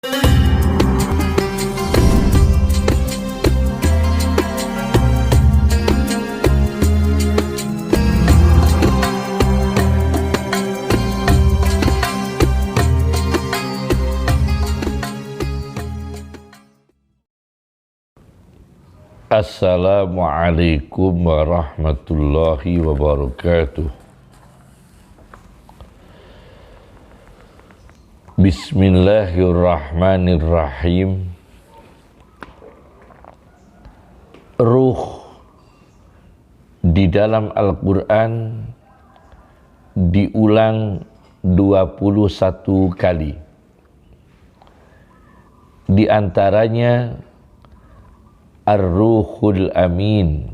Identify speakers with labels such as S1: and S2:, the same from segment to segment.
S1: Assalamualaikum warahmatullahi wabarakatuh. Bismillahirrahmanirrahim. Ruh di dalam Al-Quran diulang 21 kali. Di antaranya Ar-Ruhul Amin,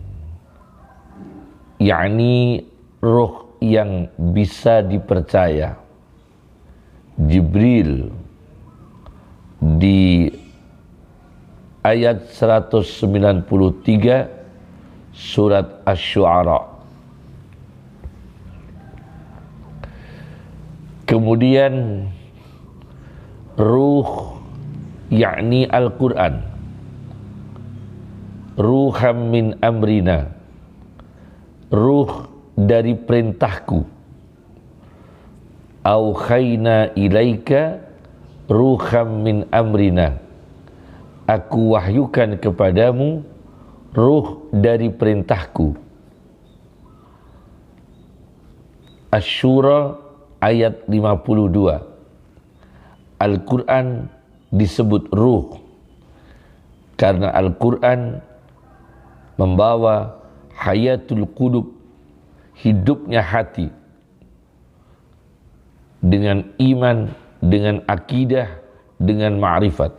S1: yakni ruh yang bisa dipercaya. Jibril di ayat 193 surat Asy-Syu'ara. Kemudian ruh yakni Al-Quran, ruham min amrina, ruh dari perintahku. Aukhayna ilaika ruham min amrina, aku wahyukan kepadamu ruh dari perintahku. Asy-Syura ayat 52. Al-Quran disebut ruh karena Al-Quran membawa hayatul qulub, hidupnya hati, dengan iman, dengan akidah, dengan ma'rifat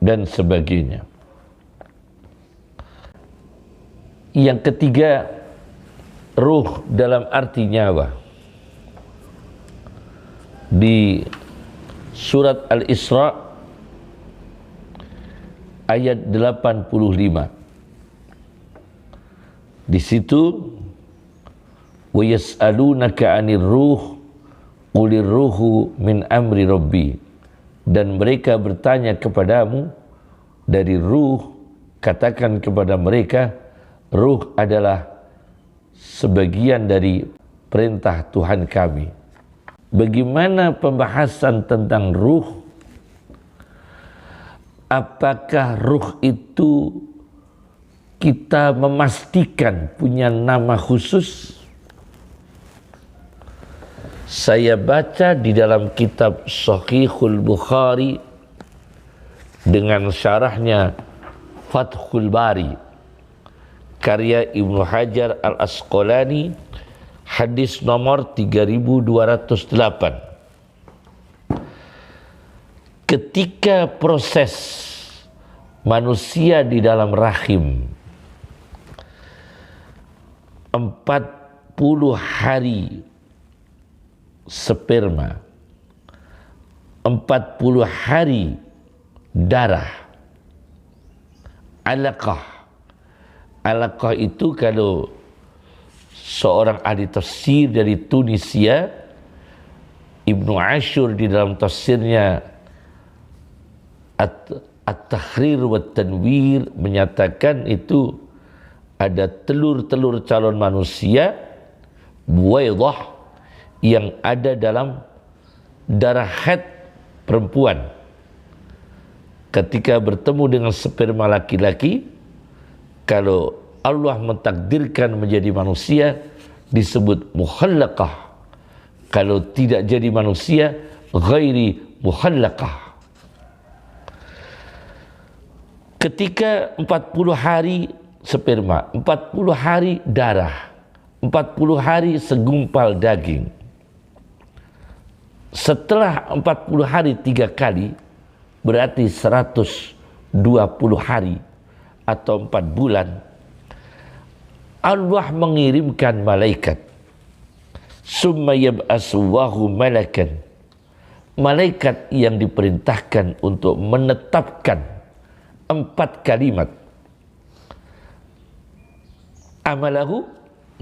S1: dan sebagainya. Yang ketiga, ruh dalam arti nyawa. Di surat Al-Isra ayat 85. Di situ wa yas'alunaka 'anir ruh qulir ruhu min amri rabbi, dan mereka bertanya kepadamu dari ruh, katakan kepada mereka ruh adalah sebagian dari perintah Tuhan kami. Bagaimana pembahasan tentang ruh? Apakah ruh itu kita memastikan punya nama khusus? Saya baca di dalam kitab Shahihul Bukhari dengan syarahnya Fathul Bari karya Ibnu Hajar Al-Asqalani, hadis nomor 3208. Ketika proses manusia di dalam rahim 40 hari sperma, 40 hari darah, alaqah. Alaqah itu kalau seorang ahli tafsir dari Tunisia, Ibnu Ashur di dalam tafsirnya At-Tahrir wa Tanwir menyatakan itu ada telur-telur calon manusia buwaidah yang ada dalam darah haid perempuan. Ketika bertemu dengan sperma laki-laki, kalau Allah mentakdirkan menjadi manusia disebut mukhallaqah. Kalau tidak jadi manusia, ghairi mukhallaqah. Ketika 40 hari sperma, 40 hari darah, 40 hari segumpal daging. Setelah 40 hari 3 kali, berarti 120 hari atau 4 bulan, Allah mengirimkan malaikat. Summa yab'asuwahu malakan, malaikat yang diperintahkan untuk menetapkan 4 kalimat. Amalahu,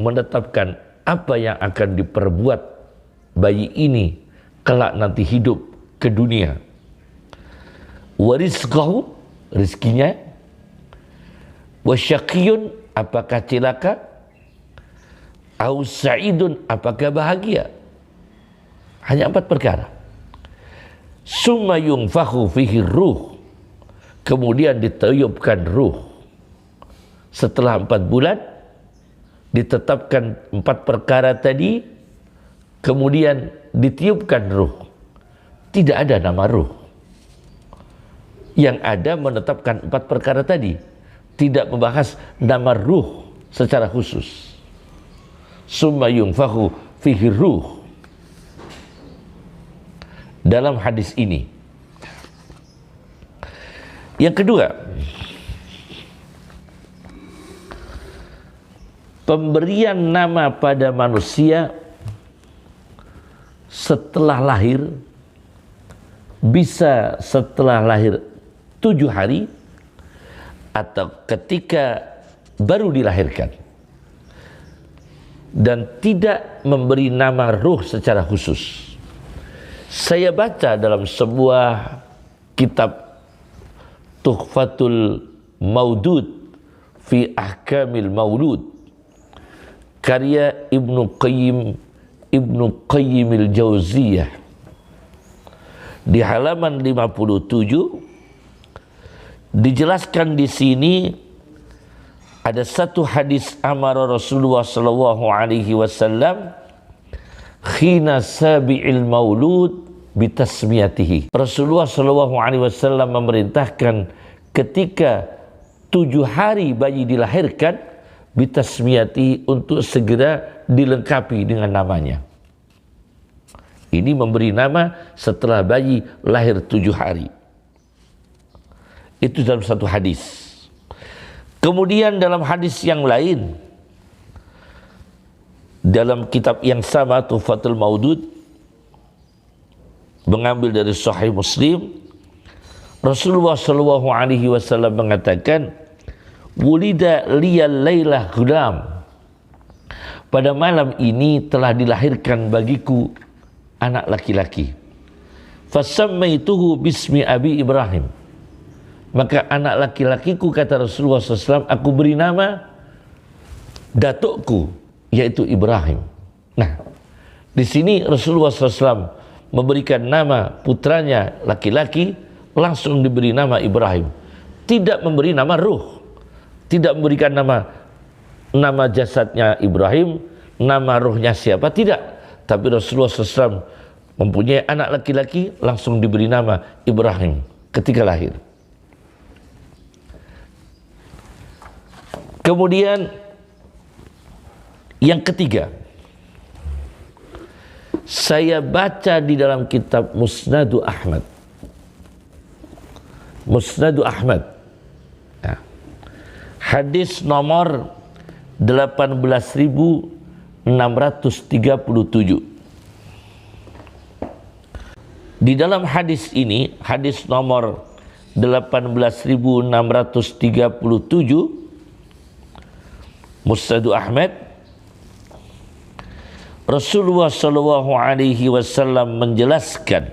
S1: menetapkan apa yang akan diperbuat bayi ini kelak nanti hidup ke dunia. wa rizqahu, rizkinya, wa syaqiyun, apakah celaka, au sa'idun, apakah bahagia. Hanya 4 perkara. Summa yunfakhu fihi ruh, kemudian ditiupkan ruh. Setelah 4 bulan ditetapkan 4 perkara tadi, kemudian ditiupkan ruh. Tidak ada nama ruh. Yang ada menetapkan 4 perkara tadi, tidak membahas nama ruh secara khusus. Summa yunfakhu fihi ruh. Dalam hadis ini. Yang kedua, pemberian nama pada manusia setelah lahir, bisa setelah lahir 7 hari atau ketika baru dilahirkan, dan tidak memberi nama ruh secara khusus. Saya baca dalam sebuah kitab Tuhfatul Maudud fi Ahkamil Maulud, karya Ibnu Qayyim al-Jauziyah, di halaman 57 dijelaskan di sini ada satu hadis amara Rasulullah sallallahu alaihi wasallam khina sabi'il maulud bitasmiyatihi. Rasulullah sallallahu alaihi wasallam memerintahkan ketika 7 hari bayi dilahirkan, bitasmiyatihi, untuk segera dilengkapi dengan namanya. Ini memberi nama setelah bayi lahir 7 hari. Itu dalam satu hadis. Kemudian dalam hadis yang lain, dalam kitab yang sama Tuhfatul Maudud, mengambil dari Sahih Muslim, Rasulullah sallallahu alaihi wasallam mengatakan, "Wulida liyal lailah ghulam." Pada malam ini telah dilahirkan bagiku anak laki-laki. Fasammaituhu bismi Abi Ibrahim. Maka anak laki-lakiku, kata Rasulullah SAW, aku beri nama datukku, yaitu Ibrahim. Nah, di sini Rasulullah SAW memberikan nama putranya laki-laki, langsung diberi nama Ibrahim. Tidak memberi nama ruh, tidak memberikan nama jasadnya Ibrahim, nama ruhnya siapa, tidak. Tapi Rasulullah SAW mempunyai anak laki-laki, langsung diberi nama Ibrahim ketika lahir. Kemudian yang ketiga, saya baca di dalam kitab Musnadu Ahmad. Musnadu Ahmad, ya, hadis nomor 18.637. Di dalam hadis ini, hadis nomor 18.637, Musnadu Ahmad, Rasulullah sallallahu alaihi wasallam menjelaskan,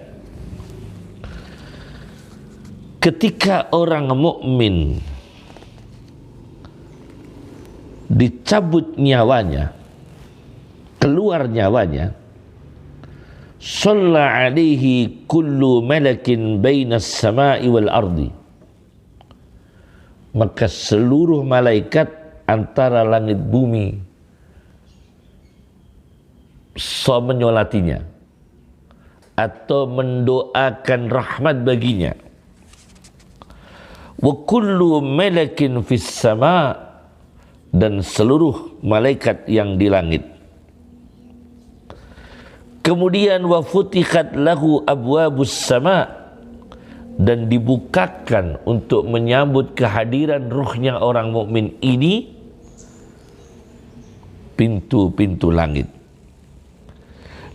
S1: ketika orang mukmin dicabut nyawanya, keluar nyawanya, shalla alaihi kullu malakin bainas samai wal ardi, maka seluruh malaikat antara langit bumi menyolatinya atau mendoakan rahmat baginya. Wa kullu malakin fis sama, dan seluruh malaikat yang di langit. Kemudian wa futihat lahu abwabus sama, dan dibukakan untuk menyambut kehadiran ruhnya orang mukmin ini pintu-pintu langit.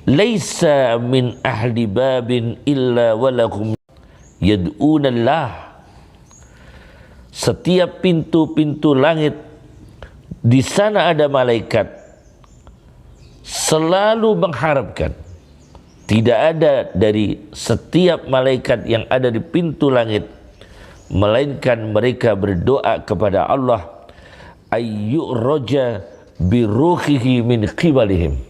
S1: Laisa min ahli babin illa walahum yad'unallah. Setiap pintu-pintu langit, di sana ada malaikat selalu mengharapkan. Tidak ada dari setiap malaikat yang ada di pintu langit melainkan mereka berdoa kepada Allah ayyuraja biruhihi min qibalihim,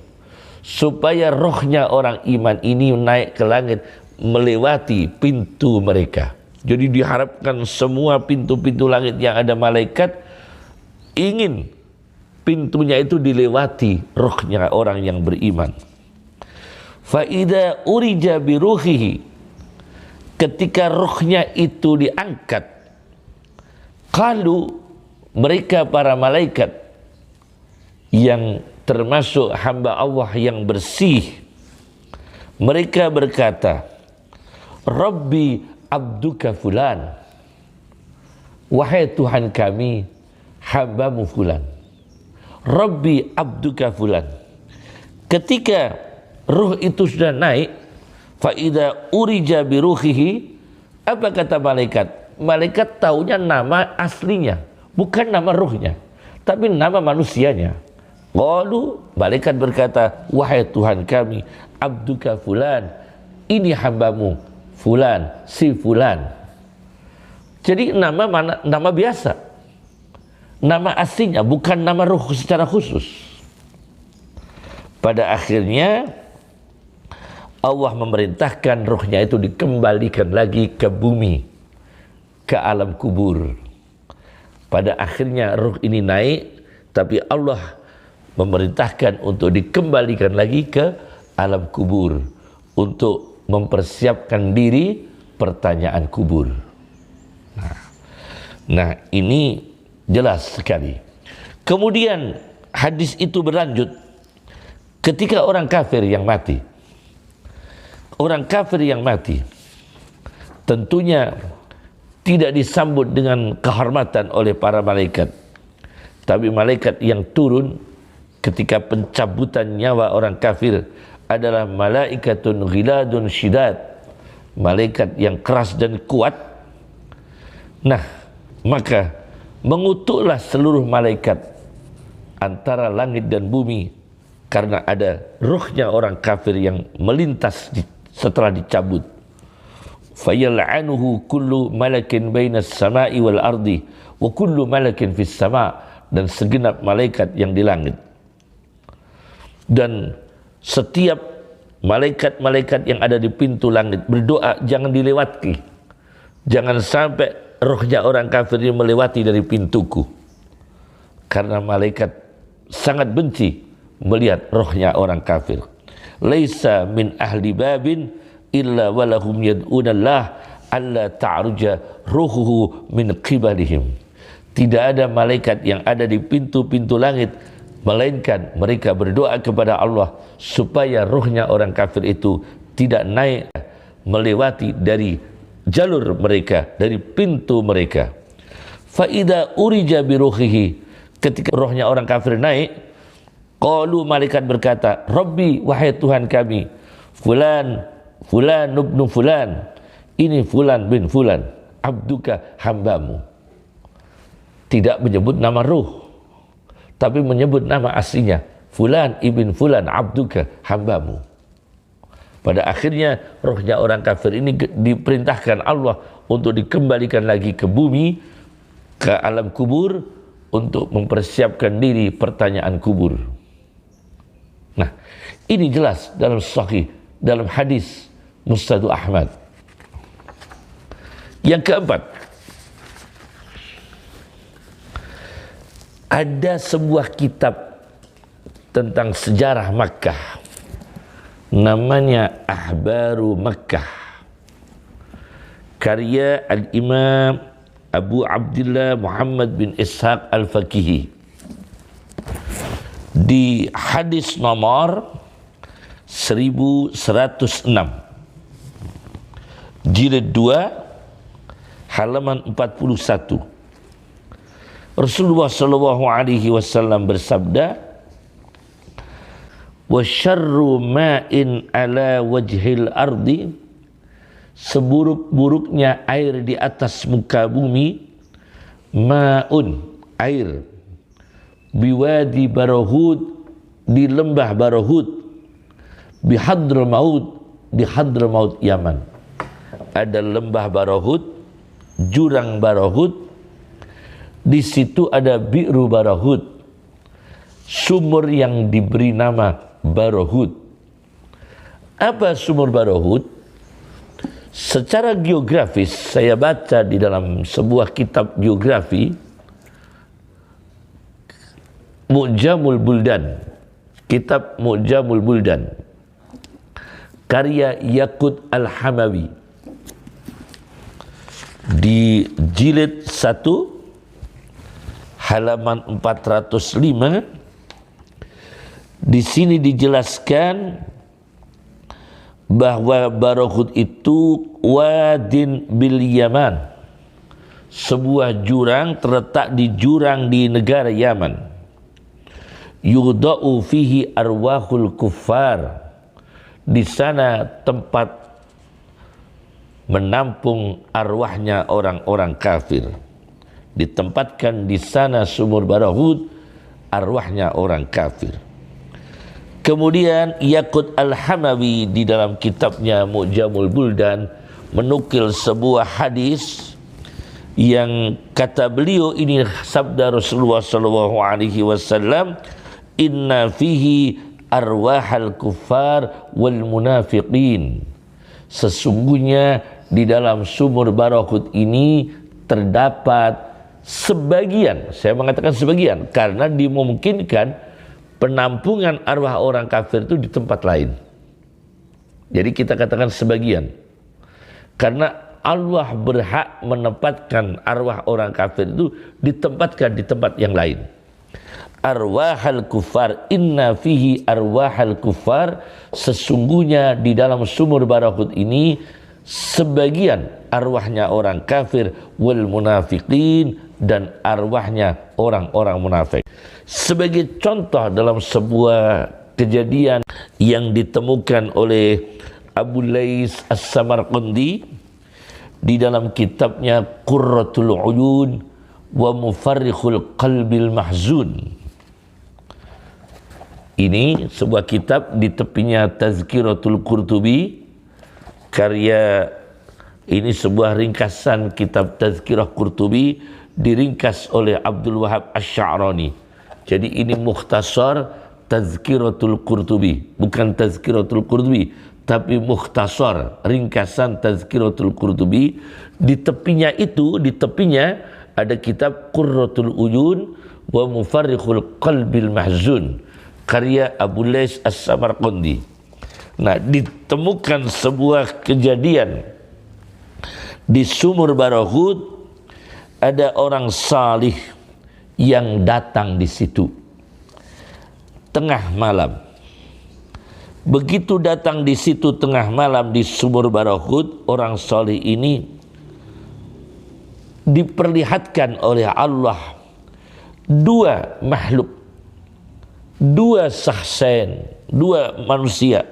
S1: supaya rohnya orang iman ini naik ke langit melewati pintu mereka. Jadi diharapkan semua pintu-pintu langit yang ada malaikat ingin pintunya itu dilewati rohnya orang yang beriman. Fa idza urija biruhihi, ketika rohnya itu diangkat, qalu, mereka para malaikat yang termasuk hamba Allah yang bersih, mereka berkata, Rabbi abduka fulan, wahai Tuhan kami hambamu fulan. Rabbi abduka fulan. Ketika ruh itu sudah naik, fa idza urija bi ruhihi, apa kata malaikat? Malaikat taunya nama aslinya, bukan nama ruhnya, tapi nama manusianya. Qalu, malaikat berkata, wahai Tuhan kami, abduka fulan, ini hambamu fulan, si fulan. Jadi nama mana? Nama biasa, nama aslinya, bukan nama ruh secara khusus. Pada akhirnya Allah memerintahkan ruhnya itu dikembalikan lagi ke bumi, ke alam kubur. Pada akhirnya ruh ini naik, tapi Allah memerintahkan untuk dikembalikan lagi ke alam kubur untuk mempersiapkan diri pertanyaan kubur. Nah, ini jelas sekali. Kemudian hadis itu berlanjut ketika orang kafir yang mati. Orang kafir yang mati tentunya tidak disambut dengan kehormatan oleh para malaikat, tapi malaikat yang turun ketika pencabutan nyawa orang kafir adalah malaikatun ghiladun syidad, malaikat yang keras dan kuat. Nah, maka mengutuklah seluruh malaikat antara langit dan bumi karena ada ruhnya orang kafir yang melintas setelah dicabut. Fayal'anuhu kullu malakin bainas sama'i wal ardi wa kullu malakin fis sama', dan segenap malaikat yang di langit. Dan setiap malaikat-malaikat yang ada di pintu langit berdoa jangan dilewati. Jangan sampai rohnya orang kafir ini melewati dari pintuku. Karena malaikat sangat benci melihat rohnya orang kafir. Laisa min ahli babin illa walahum yad'unallah alla ta'ruja ruhuhu min qibalihim. Tidak ada malaikat yang ada di pintu-pintu langit melainkan mereka berdoa kepada Allah supaya rohnya orang kafir itu tidak naik melewati dari jalur mereka, dari pintu mereka. Fa idza urija bi ruhihi, ketika rohnya orang kafir naik, qalu, malaikat berkata, Rabbi, wahai Tuhan kami, fulan ibnu fulan, ini fulan bin fulan, abduka hambamu. Tidak menyebut nama ruh, tapi menyebut nama aslinya, fulan ibn fulan, abduka hambamu. Pada akhirnya rohnya orang kafir ini diperintahkan Allah untuk dikembalikan lagi ke bumi, ke alam kubur, untuk mempersiapkan diri pertanyaan kubur. Nah, ini jelas dalam sahih, dalam hadis Musnad Ahmad. Yang keempat, ada sebuah kitab tentang sejarah Makkah, namanya Ahbaru Makkah, karya Al-Imam Abu Abdullah Muhammad bin Ishaq Al-Fakihi. Di hadis nomor 1106, jilid 2, halaman 41, Rasulullah sallallahu alaihi wasallam bersabda, wa syarru ma'in ala wajhil ardi, seburuk-buruknya air di atas muka bumi, ma'un, air, biwadi Barahud, di lembah Barahud, bihadramaut, di Hadramaut Yaman. Ada lembah Barahud jurang Barahud. Di situ ada Bi'ru Barahud, sumur yang diberi nama Barahud. Apa sumur Barahud? Secara geografis, saya baca di dalam sebuah kitab geografi, Mu'jamul Buldan, kitab Mu'jamul Buldan, karya Yaqut Al-Hamawi, di jilid 1 halaman 405. Di sini dijelaskan bahwa Barahud itu wadin bil Yaman, sebuah jurang terletak di jurang di negara Yaman. Yudau fihi arwahul kuffar, di sana tempat menampung arwahnya orang-orang kafir. Ditempatkan di sana sumur Barahud, arwahnya orang kafir. Kemudian Yaqut Al-Hamawi di dalam kitabnya Mu'jamul Buldan menukil sebuah hadis yang kata beliau, ini sabda Rasulullah sallallahu alaihi wasallam, inna fihi arwahal kuffar wal munafiqin. Sesungguhnya di dalam sumur Barahud ini terdapat sebagian, saya mengatakan sebagian, karena dimungkinkan penampungan arwah orang kafir itu di tempat lain. Jadi kita katakan sebagian, karena Allah berhak menempatkan arwah orang kafir itu ditempatkan di tempat yang lain. Arwahal kufar, inna fihi arwahal kufar, sesungguhnya di dalam sumur Barahud ini sebagian arwahnya orang kafir, wal munafiqin, dan arwahnya orang-orang munafik. Sebagai contoh dalam sebuah kejadian yang ditemukan oleh Abu Lais As-Samarqandi di dalam kitabnya Qurratul Uyun wa Mufarrikhul Qalbil Mahzun. Ini sebuah kitab, di tepinya Tazkiratul Qurtubi, karya ini sebuah ringkasan kitab Tazkirah Qurtubi diringkas oleh Abdul Wahab Asy-Sya'rani. Jadi ini mukhtasar Tazkiratul Qurtubi, bukan Tazkiratul Qurtubi, tapi mukhtasar, ringkasan Tazkiratul Qurtubi. Di tepinya itu, di tepinya ada kitab Qurratul Uyun wa Mufarrikhul Qalbil Mahzun, karya Abu Lais As-Samarqandi. Nah, ditemukan sebuah kejadian di sumur Barahud, ada orang salih yang datang di situ tengah malam. Begitu datang di situ tengah malam di sumur Barahud, orang salih ini diperlihatkan oleh Allah dua makhluk, dua sahsen, dua manusia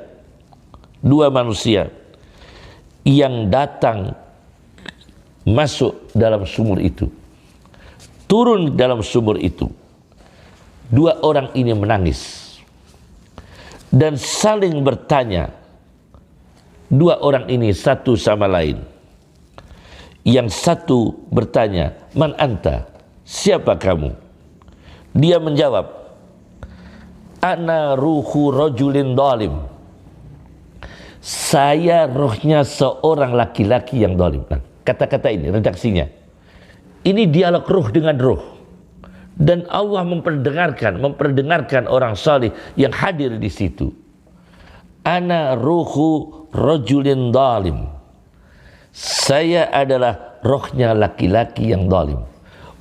S1: yang datang masuk dalam sumur itu, turun dalam sumur itu. Dua orang ini menangis dan saling bertanya, dua orang ini satu sama lain. Yang satu bertanya, man anta, siapa kamu? Dia menjawab, ana ruhu rajulin dhalim, saya rohnya seorang laki-laki yang dhalim. Nah, kata-kata ini, redaksinya, ini dialog ruh dengan ruh, dan Allah memperdengarkan orang salih yang hadir di situ. Ana ruhu rajulin dhalim, saya adalah rohnya laki-laki yang dhalim.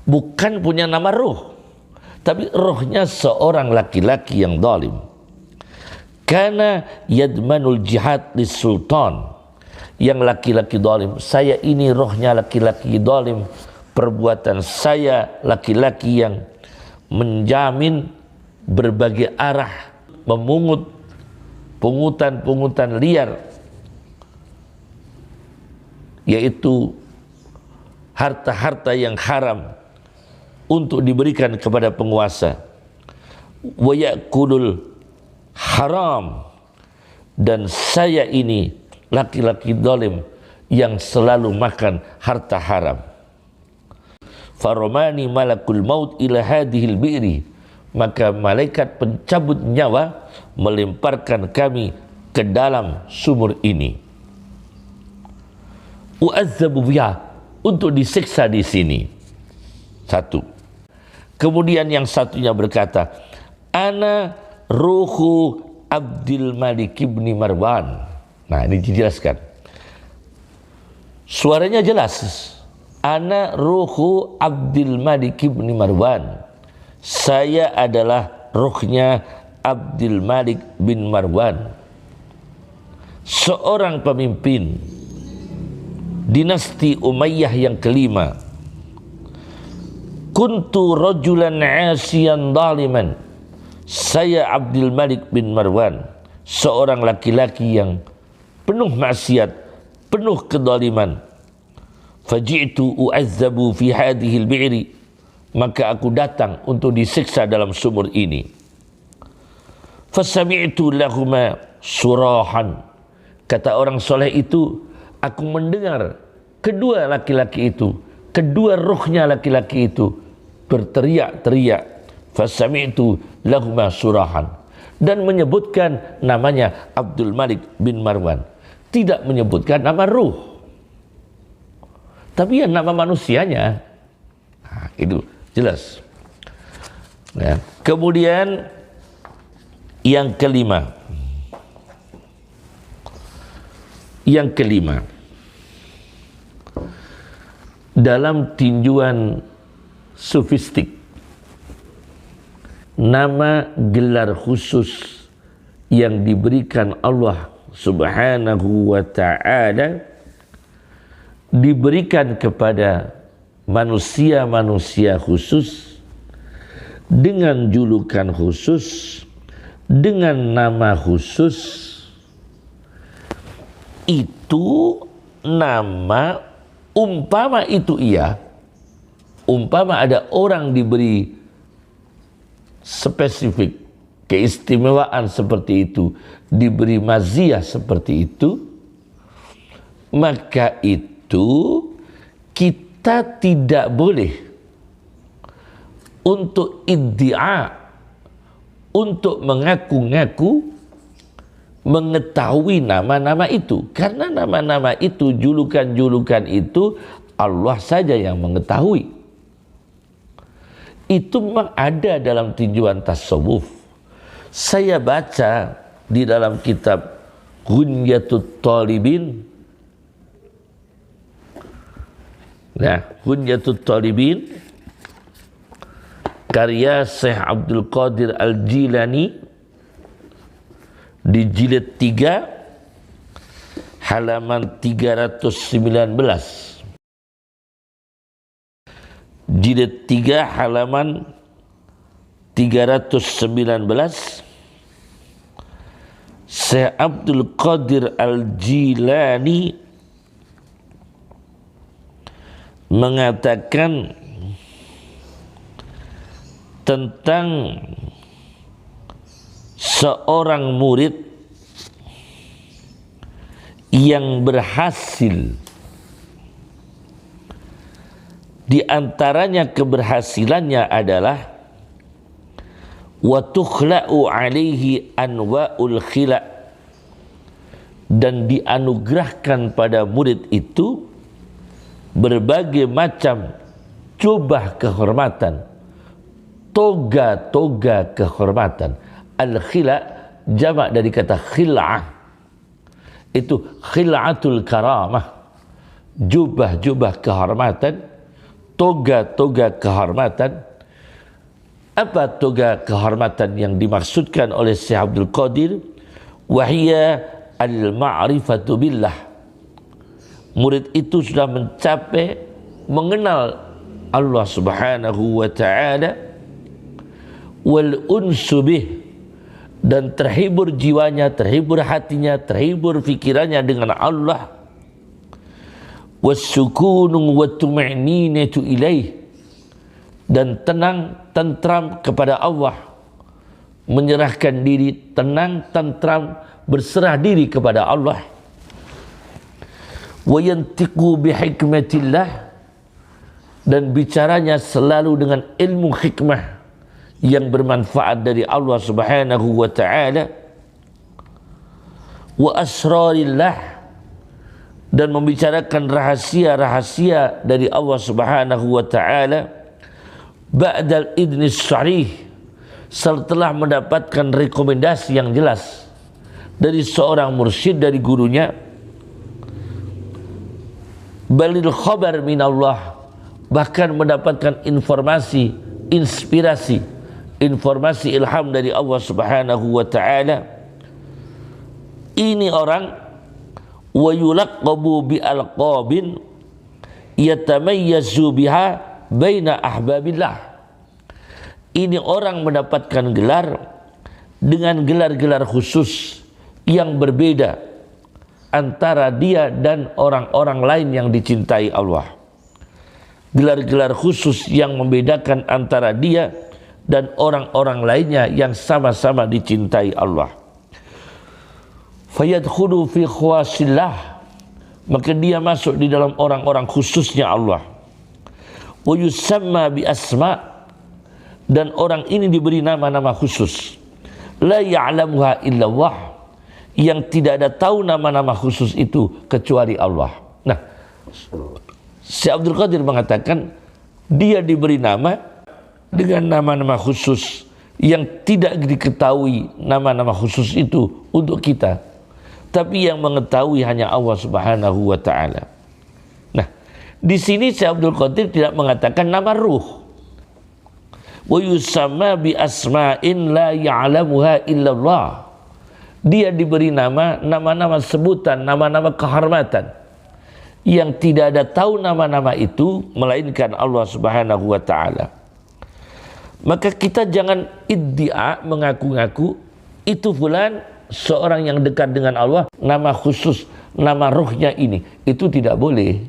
S1: Bukan punya nama ruh, tapi rohnya seorang laki-laki yang dhalim. Kana yadmanul jihad lis sultan, yang laki-laki dhalim, saya ini rohnya laki-laki dhalim, perbuatan saya laki-laki yang menjamin berbagai arah, memungut pungutan liar, yaitu harta-harta yang haram untuk diberikan kepada penguasa. Wa yakulul haram, dan saya ini laki-laki zalim yang selalu makan harta haram. Faromani malakul maut ila hadhil bi'ri, maka malaikat pencabut nyawa melemparkan kami ke dalam sumur ini. U'azzabu biha, untuk disiksa di sini. Satu. Kemudian yang satunya berkata, ana ruhu Abdul Malik ibn Marwan. Nah, ini dijelaskan. Suaranya jelas. Ana ruhu Abdul Malik ibn Marwan. Saya adalah ruhnya Abdul Malik bin Marwan, seorang pemimpin dinasti Umayyah yang kelima. Kuntu rajulan asiyan zaliman. Saya Abdul Malik bin Marwan, seorang laki-laki yang penuh maksiat, penuh kezaliman. Faji'tu u'azzabu fi hadhil bi'ri, maka aku datang untuk disiksa dalam sumur ini. Fasami'tu lahuma surahan, kata orang soleh itu, aku mendengar kedua laki-laki itu, kedua ruhnya laki-laki itu berteriak-teriak. Fasami'tu lahuma surahan, dan menyebutkan namanya Abdul Malik bin Marwan, tidak menyebutkan nama ruh, tapi ya nama manusianya. Nah, itu jelas. Nah, kemudian yang kelima, dalam tinjuan sufistik, nama gelar khusus yang diberikan Allah Subhanahu wa ta'ala diberikan kepada manusia-manusia khusus dengan julukan khusus, dengan nama khusus. Itu nama, umpama itu iya, umpama ada orang diberi spesifik keistimewaan seperti itu, diberi maziyah seperti itu, maka itu kita tidak boleh untuk iddia, untuk mengaku-ngaku mengetahui nama-nama itu, karena nama-nama itu, julukan-julukan itu Allah saja yang mengetahui. Itu memang ada dalam tinjuan tasawuf. Saya baca di dalam kitab Ghunyatut Talibin. Nah, Ghunyatut Talibin karya Syekh Abdul Qadir Al-Jilani di jilid 3 halaman 319. Jilid 3 halaman 319, Syekh Abdul Qadir Al-Jilani mengatakan tentang seorang murid yang berhasil. Di antaranya keberhasilannya adalah wa tukhla'u alaihi anwa'ul khila', dan dianugerahkan pada murid itu berbagai macam jubah kehormatan, toga-toga kehormatan. Al-khila' jamak dari kata khil'ah, itu khil'atul karamah, jubah-jubah kehormatan, toga-toga kehormatan. Apa toga kehormatan yang dimaksudkan oleh Syekh Abdul Qadir? Wahia al-ma'rifatu billah. Murid itu sudah mencapai mengenal Allah Subhanahu wa ta'ala, wal unsu bih, dan terhibur jiwanya, terhibur hatinya, terhibur fikirannya dengan Allah. Wassukunu wa tuma'ninatu ilaih, dan tenang, tentram kepada Allah, menyerahkan diri, tenang, tentram, berserah diri kepada Allah. Wa yantiqu bihikmatillah, dan bicaranya selalu dengan ilmu hikmah yang bermanfaat dari Allah Subhanahu wa ta'ala, wa asrarillah, dan membicarakan rahasia-rahasia dari Allah Subhanahu wa ta'ala, ba'dal idnis sharih, setelah mendapatkan rekomendasi yang jelas dari seorang mursyid, dari gurunya, balil khabar minallah, bahkan mendapatkan informasi, inspirasi, informasi ilham dari Allah Subhanahu wa ta'ala. Ini orang wa yulaqabu bi alqabin yatamayyazu biha baina ahbabillah. Ini orang mendapatkan gelar dengan gelar-gelar khusus yang berbeda antara dia dan orang-orang lain yang dicintai Allah. Gelar-gelar khusus yang membedakan antara dia dan orang-orang lainnya yang sama-sama dicintai Allah. Fayadkhulu fi khawasillah, maka dia masuk di dalam orang-orang khususnya Allah. Wa yusamma bi asma, dan orang ini diberi nama-nama khusus. La ya'lamuha illallah, yang tidak ada tahu nama-nama khusus itu kecuali Allah. Nah, Syekh Abdul Qadir mengatakan dia diberi nama dengan nama-nama khusus yang tidak diketahui nama-nama khusus itu untuk kita, tapi yang mengetahui hanya Allah Subhanahu wa ta'ala. Nah, di sini Syekh Abdul Qadir tidak mengatakan nama ruh. Wa yusamma bi asma'in la ya'lamuha illallah. Dia diberi nama-nama sebutan, nama-nama kehormatan yang tidak ada tahu nama-nama itu melainkan Allah Subhanahu wa ta'ala. Maka kita jangan iddia, mengaku-ngaku itu fulan seorang yang dekat dengan Allah, nama khusus, nama ruhnya ini. Itu tidak boleh.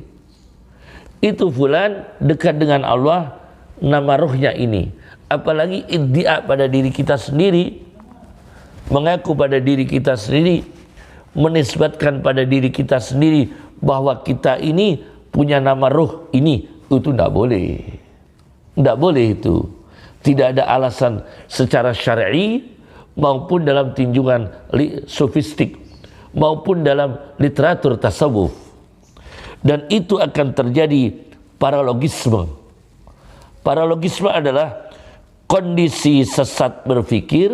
S1: Itu fulan dekat dengan Allah, nama ruhnya ini. Apalagi iddia pada diri kita sendiri, mengaku pada diri kita sendiri, menisbatkan pada diri kita sendiri bahwa kita ini punya nama ruh ini, itu tidak boleh. Tidak boleh itu. Tidak ada alasan secara syar'i maupun dalam tinjauan sofistik maupun dalam literatur tasawuf. Dan itu akan terjadi paralogisme. Paralogisme adalah kondisi sesat berpikir,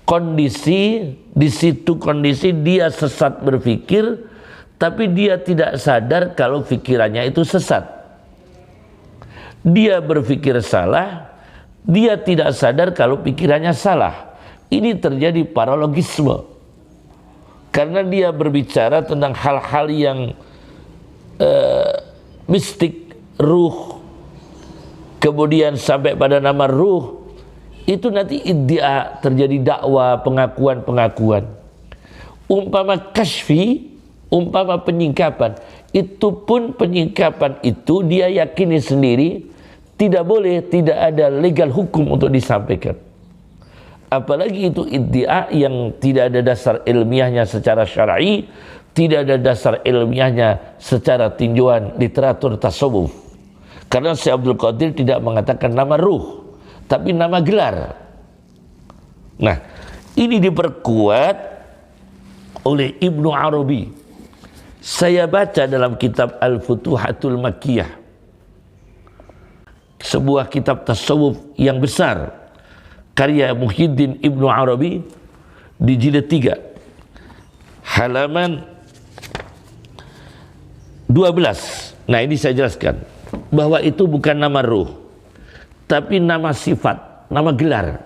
S1: kondisi di situ kondisi dia sesat berpikir, tapi dia tidak sadar kalau pikirannya itu sesat. Dia berpikir salah, dia tidak sadar kalau pikirannya salah. Ini terjadi paralogisme. Karena dia berbicara tentang hal-hal yang mistik, ruh, kemudian sampai pada nama ruh, itu nanti iddia, terjadi dakwah, pengakuan-pengakuan. Umpama kasfi, umpama penyingkapan, itu pun penyingkapan itu dia yakini sendiri, tidak boleh, tidak ada legal hukum untuk disampaikan. Apalagi itu iddia yang tidak ada dasar ilmiahnya secara syar'i, tidak ada dasar ilmiahnya secara tinjauan literatur tasawuf. Karena Syekh Abdul Qadir tidak mengatakan nama ruh, tapi nama gelar. Nah, ini diperkuat oleh Ibnu Arabi. Saya baca dalam kitab Al-Futuhatul Makkiyah, sebuah kitab tasawuf yang besar, karya Muhyiddin Ibnu Arabi, di jilid 3 halaman 12. Nah, ini saya jelaskan bahwa itu bukan nama ruh, tapi nama sifat, nama gelar.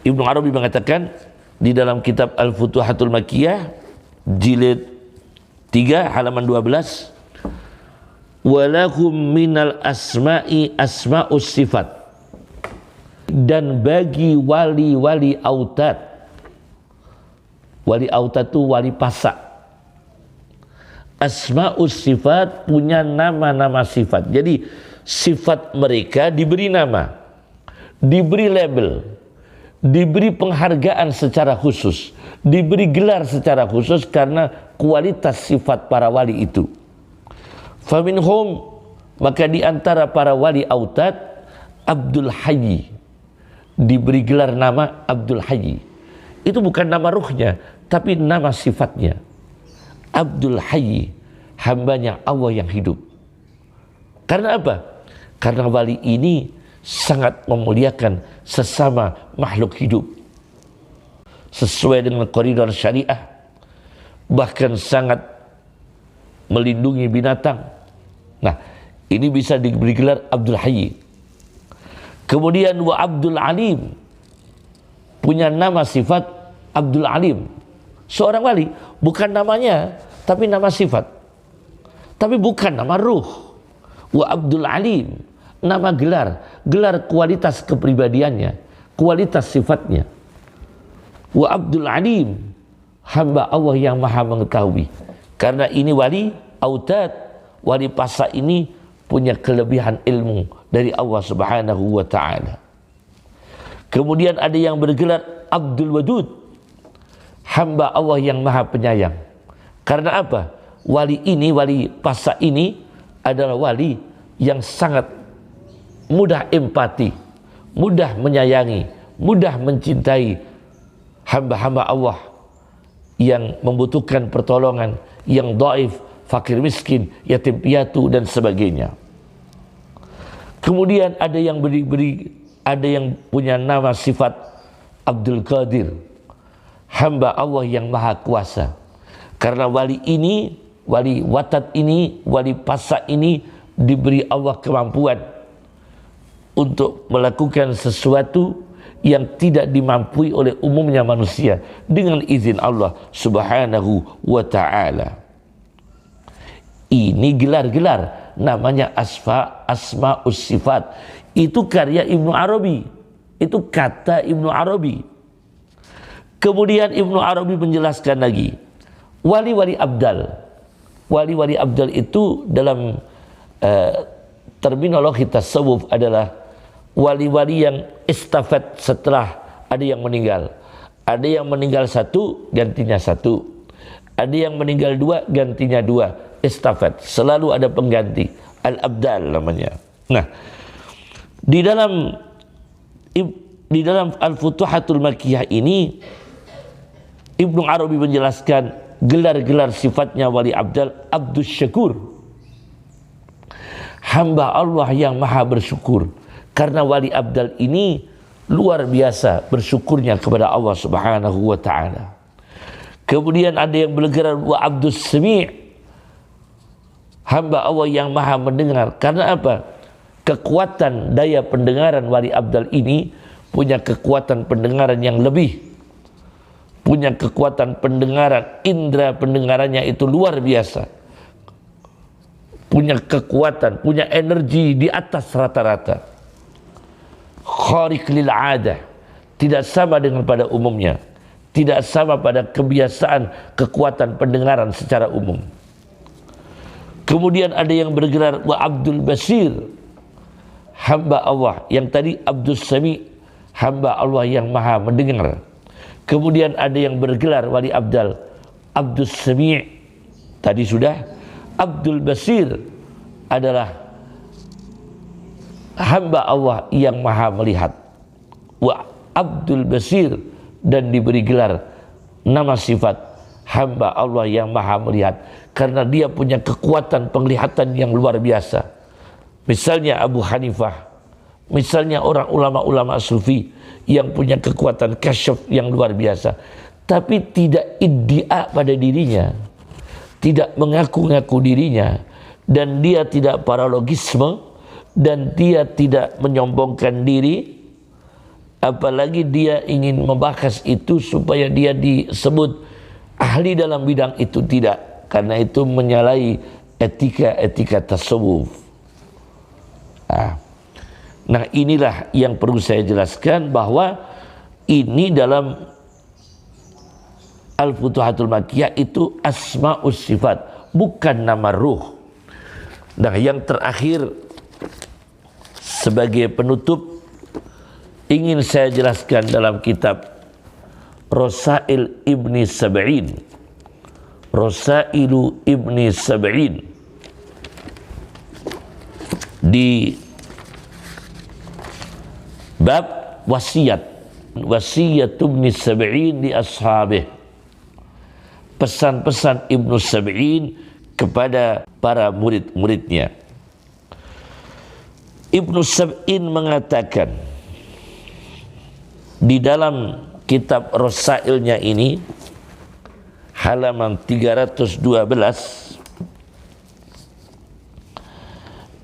S1: Ibnu Arabi mengatakan di dalam kitab Al-Futuhatul Makkiyah jilid 3 halaman 12, walahum minal asma'i asma'us sifat, dan bagi wali-wali autad, wali autad itu wali pasak, asma'us sifat punya nama-nama sifat. Jadi sifat mereka diberi nama, diberi label, diberi penghargaan secara khusus, diberi gelar secara khusus karena kualitas sifat para wali itu. Faminhum Maka di antara para wali autad, Abdul Hayy diberi gelar nama Abdul Hayy. Itu bukan nama ruhnya, tapi nama sifatnya. Abdul Hayy, hambanya Allah yang hidup. Karena apa? Karena wali ini sangat memuliakan sesama makhluk hidup sesuai dengan koridor syariah, bahkan sangat melindungi binatang. Nah, ini bisa diberi gelar Abdul Hayy. Kemudian wa Abdul Alim, punya nama sifat Abdul Alim. Seorang wali, bukan namanya, tapi nama sifat. Tapi bukan nama ruh. Wa Abdul Alim, nama gelar, gelar kualitas kepribadiannya, kualitas sifatnya. Wa Abdul Alim, hamba Allah yang maha mengetahui. Karena ini wali autad, wali pasa ini punya kelebihan ilmu dari Allah Subhanahu wa ta'ala. Kemudian ada yang bergelar Abdul Wadud, hamba Allah yang maha penyayang. Karena apa? Wali ini, wali pasa ini adalah wali yang sangat mudah empati, mudah menyayangi, mudah mencintai hamba-hamba Allah yang membutuhkan pertolongan, yang dhaif, fakir miskin, yatim piatu dan sebagainya. Kemudian ada yang ada yang punya nama sifat Abdul Qadir, hamba Allah yang maha kuasa. Karena wali ini, wali watad ini, wali pasa ini diberi Allah kemampuan untuk melakukan sesuatu yang tidak dimampui oleh umumnya manusia dengan izin Allah Subhanahu wa ta'ala. Ini gelar-gelar namanya asma'us sifat. Itu karya Ibnu Arabi. Itu kata Ibnu Arabi. Kemudian Ibnu Arabi menjelaskan lagi, wali-wali abdal. Wali-wali abdal itu dalam terminologi tasawuf adalah wali-wali yang estafet setelah ada yang meninggal. Ada yang meninggal satu, gantinya satu. Ada yang meninggal dua, gantinya dua. Estafet, selalu ada pengganti. Al-abdal namanya. Nah, di dalam Al-Futuhatul Makkiyah ini Ibnu Arabi menjelaskan gelar-gelar sifatnya wali abdal. Abdus Syakur, hamba Allah yang maha bersyukur. Karena wali abdal ini luar biasa bersyukurnya kepada Allah Subhanahu wa ta'ala. Kemudian ada yang bergelar wa Abdus Sami', hamba Allah yang maha mendengar. Karena apa? Kekuatan daya pendengaran wali abdal ini punya kekuatan pendengaran yang lebih, punya kekuatan pendengaran, indera pendengarannya itu luar biasa, punya kekuatan, punya energi di atas rata-rata, khariq lil adah, tidak sama dengan pada umumnya, tidak sama pada kebiasaan kekuatan pendengaran secara umum. Kemudian ada yang bergelar wa Abdul Basir, hamba Allah. Yang tadi Abdus Sami, hamba Allah yang maha mendengar. Kemudian ada yang bergelar wali abdal Abdus Sami, tadi sudah. Abdul Basir adalah hamba Allah yang maha melihat. Wa Abdul Basir, dan diberi gelar nama sifat hamba Allah yang maha melihat. Karena dia punya kekuatan penglihatan yang luar biasa. Misalnya Abu Hanifah, misalnya orang ulama-ulama sufi yang punya kekuatan kasyaf yang luar biasa, tapi tidak iddia pada dirinya, tidak mengaku-ngaku dirinya, dan dia tidak paralogisme, dan dia tidak menyombongkan diri, apalagi dia ingin membahas itu supaya dia disebut ahli dalam bidang itu, tidak. Karena itu menyalahi etika tasawuf. Nah, inilah yang perlu saya jelaskan, bahwa ini dalam Al-Futuhatul Makkiyah itu asma'us sifat, bukan nama ruh. Nah, yang terakhir sebagai penutup ingin saya jelaskan dalam kitab Rasail Ibni Sab'in. Rasailu Ibni Sab'in. di bab wasiat Ibnu Sab'in di ashabih, pesan-pesan Ibnu Sab'in kepada para murid-muridnya. Ibnu Sab'in mengatakan di dalam kitab Rasailnya ini, halaman 312,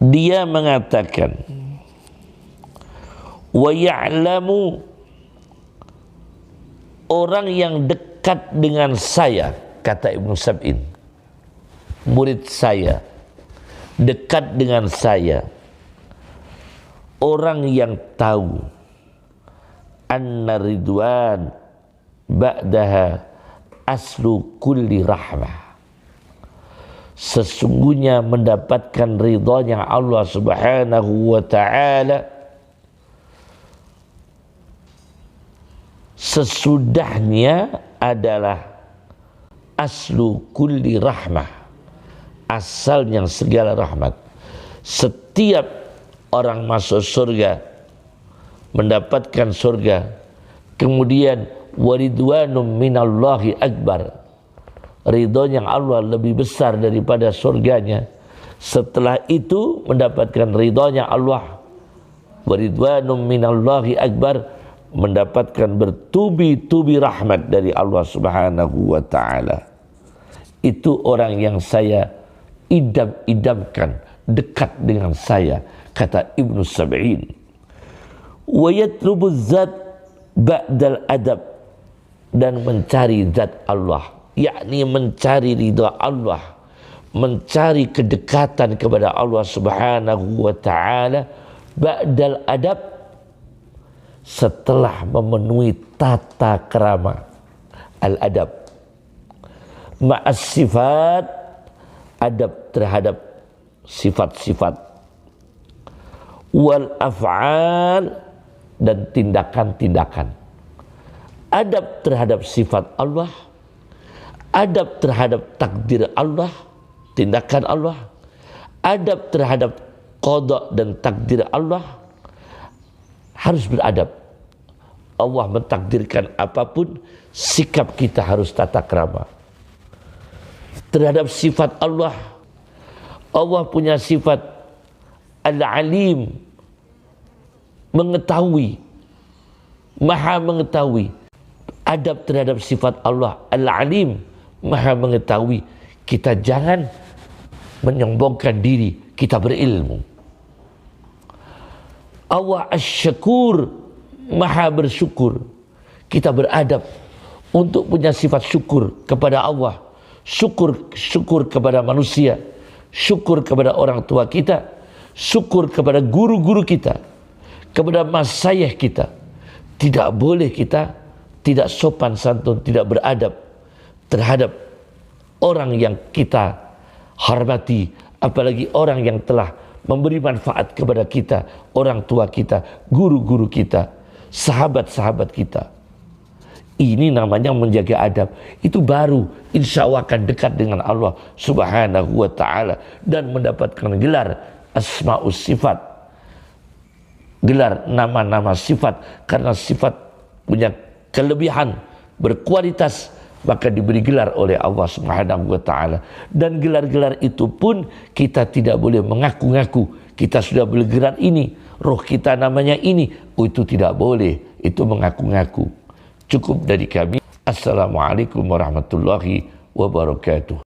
S1: dia mengatakan, wa ya'lamu, orang yang dekat dengan saya, kata Ibnu Sab'in, murid saya, dekat dengan saya, orang yang tahu anna ridwan ba'daha aslu kulli rahmah, sesungguhnya mendapatkan ridhonya Allah Subhanahu wa ta'ala sesudahnya adalah aslu kulli rahmah, asalnya segala rahmat. Setiap orang masuk surga, mendapatkan surga, kemudian waridwanum minallahi akbar, ridhonya Allah lebih besar daripada surganya. Setelah itu mendapatkan ridhonya Allah, waridwanum minallahi akbar, mendapatkan bertubi-tubi rahmat dari Allah Subhanahu wa ta'ala. Itu orang yang saya idam-idamkan, dekat dengan saya, kata Ibnu Sab'in. Wa yatlubu zat ba'dal adab, dan mencari zat Allah, yakni mencari ridha Allah, mencari kedekatan kepada Allah Subhanahu wa ta'ala ba'dal adab, setelah memenuhi tata krama al-adab, ma'as sifat, adab terhadap sifat-sifat, wal af'al, dan tindakan-tindakan. Adab terhadap sifat Allah, adab terhadap takdir Allah, tindakan Allah, adab terhadap qada dan takdir Allah, harus beradab. Allah mentakdirkan apapun, sikap kita harus tata krama. Terhadap sifat Allah, Allah punya sifat Al-Alim, mengetahui, maha mengetahui. Adab terhadap sifat Allah Al-Alim, maha mengetahui. Kita jangan menyombongkan diri, kita berilmu. Allah Asy-Syakur, maha bersyukur. Kita beradab untuk punya sifat syukur kepada Allah, syukur kepada manusia, syukur kepada orang tua kita, syukur kepada guru-guru kita, kepada masyayikh kita. Tidak boleh kita tidak sopan santun, tidak beradab terhadap orang yang kita hormati, apalagi orang yang telah memberi manfaat kepada kita, orang tua kita, guru-guru kita, sahabat-sahabat kita. Ini namanya menjaga adab. Itu baru insya Allah akan dekat dengan Allah Subhanahu wa ta'ala dan mendapatkan gelar asma'us sifat, gelar nama-nama sifat. Karena sifat punya kelebihan, berkualitas, maka diberi gelar oleh Allah Subhanahu wa ta'ala. Dan gelar-gelar itu pun kita tidak boleh mengaku-ngaku kita sudah beli gelar ini, roh kita namanya ini. Oh, itu tidak boleh, itu mengaku-ngaku. Cukup dari kami. Assalamualaikum warahmatullahi wabarakatuh.